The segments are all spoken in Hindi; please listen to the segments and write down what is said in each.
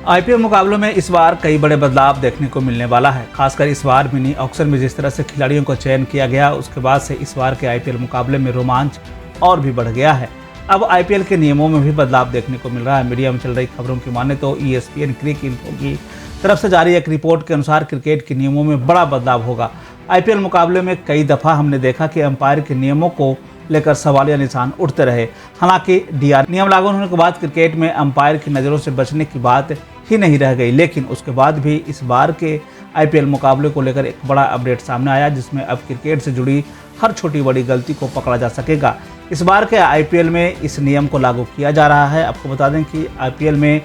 आईपीएल मुकाबलों में इस बार कई बड़े बदलाव देखने को मिलने वाला है। खासकर इस बार मिनी ऑक्शन में जिस तरह से खिलाड़ियों का चयन किया गया, उसके बाद से इस बार के आईपीएल मुकाबले में रोमांच और भी बढ़ गया है। अब आईपीएल के नियमों में भी बदलाव देखने को मिल रहा है। मीडिया में चल रही खबरों की माने तो ESPN क्रिक इन्फो की तरफ से जारी एक रिपोर्ट के अनुसार क्रिकेट के नियमों में बड़ा बदलाव होगा। आईपीएल मुकाबले में कई दफा हमने देखा कि अंपायर के नियमों को लेकर सवालिया निशान उठते रहे। हालांकि डीआर नियम लागू होने के बाद क्रिकेट में अंपायर की नज़रों से बचने की बात ही नहीं रह गई, लेकिन उसके बाद भी इस बार के आईपीएल मुकाबले को लेकर एक बड़ा अपडेट सामने आया, जिसमें अब क्रिकेट से जुड़ी हर छोटी बड़ी गलती को पकड़ा जा सकेगा। इस बार के आईपीएल में इस नियम को लागू किया जा रहा है। आपको बता दें कि आईपीएल में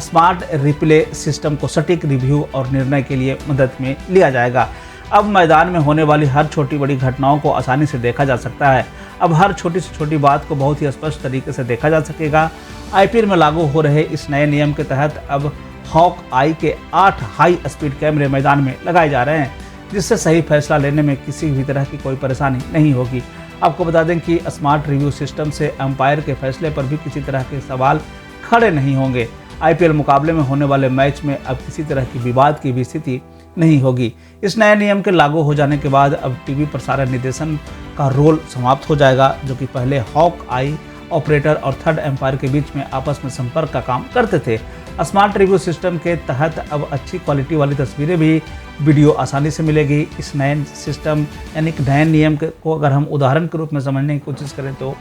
स्मार्ट रिप्ले सिस्टम को सटीक रिव्यू और निर्णय के लिए मदद में लिया जाएगा। अब मैदान में होने वाली हर छोटी बड़ी घटनाओं को आसानी से देखा जा सकता है। अब हर छोटी से छोटी बात को बहुत ही स्पष्ट तरीके से देखा जा सकेगा। आईपीएल में लागू हो रहे इस नए नियम के तहत अब हॉक आई के 8 हाई स्पीड कैमरे मैदान में लगाए जा रहे हैं, जिससे सही फैसला लेने में किसी भी तरह की कोई परेशानी नहीं होगी। आपको बता दें कि स्मार्ट रिव्यू सिस्टम से अंपायर के फैसले पर भी किसी तरह के सवाल खड़े नहीं होंगे। आईपीएल मुकाबले में होने वाले मैच में अब किसी तरह की विवाद की भी स्थिति नहीं होगी। इस नए नियम के लागू हो जाने के बाद अब टीवी प्रसारण निर्देशन का रोल समाप्त हो जाएगा, जो कि पहले हॉक आई ऑपरेटर और थर्ड एम्पायर के बीच में आपस में संपर्क का काम करते थे। स्मार्ट रिव्यू सिस्टम के तहत अब अच्छी क्वालिटी वाली तस्वीरें भी वीडियो आसानी से मिलेगी। इस नए सिस्टम यानी कि नए नियम को अगर हम उदाहरण के रूप में समझने की कोशिश करें तो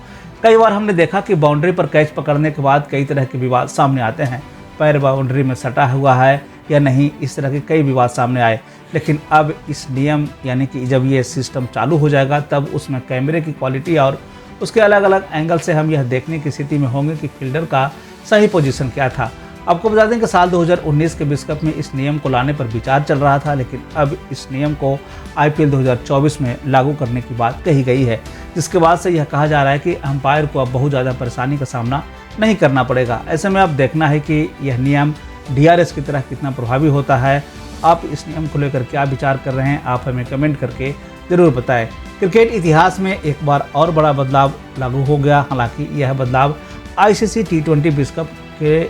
कई बार हमने देखा कि बाउंड्री पर कैच पकड़ने के बाद कई तरह के विवाद सामने आते हैं। पैर बाउंड्री में सटा हुआ है या नहीं, इस तरह के कई विवाद सामने आए। लेकिन अब इस नियम यानी कि जब ये सिस्टम चालू हो जाएगा, तब उसमें कैमरे की क्वालिटी और उसके अलग अलग एंगल से हम यह देखने की स्थिति में होंगे कि फील्डर का सही पोजीशन क्या था। आपको बता दें कि साल 2019 के विश्व कप में इस नियम को लाने पर विचार चल रहा था, लेकिन अब इस नियम को आईपीएल 2024 में लागू करने की बात कही गई है, जिसके बाद से यह कहा जा रहा है कि अंपायर को अब बहुत ज़्यादा परेशानी का सामना नहीं करना पड़ेगा। ऐसे में अब देखना है कि यह नियम DRS की तरह कितना प्रभावी होता है। आप इस नियम को लेकर क्या विचार कर रहे हैं, आप हमें कमेंट करके ज़रूर बताएं। क्रिकेट इतिहास में एक बार और बड़ा बदलाव लागू हो गया। हालांकि यह बदलाव ICC T20 विश्व कप के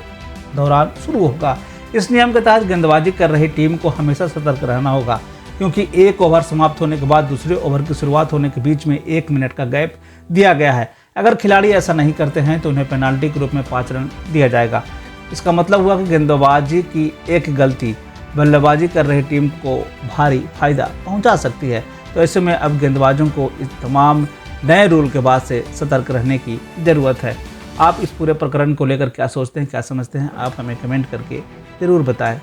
दौरान शुरू होगा। इस नियम के तहत गेंदबाजी कर रही टीम को हमेशा सतर्क रहना होगा, क्योंकि एक ओवर समाप्त होने के बाद दूसरे ओवर की शुरुआत होने के बीच में 1 मिनट का गैप दिया गया है। अगर खिलाड़ी ऐसा नहीं करते हैं तो उन्हें पेनाल्टी के रूप में 5 रन दिया जाएगा। इसका मतलब हुआ कि गेंदबाजी की एक गलती बल्लेबाजी कर रही टीम को भारी फायदा पहुंचा सकती है। तो ऐसे में अब गेंदबाजों को इस तमाम नए रूल के बाद से सतर्क रहने की ज़रूरत है। आप इस पूरे प्रकरण को लेकर क्या सोचते हैं, क्या समझते हैं, आप हमें कमेंट करके ज़रूर बताएं।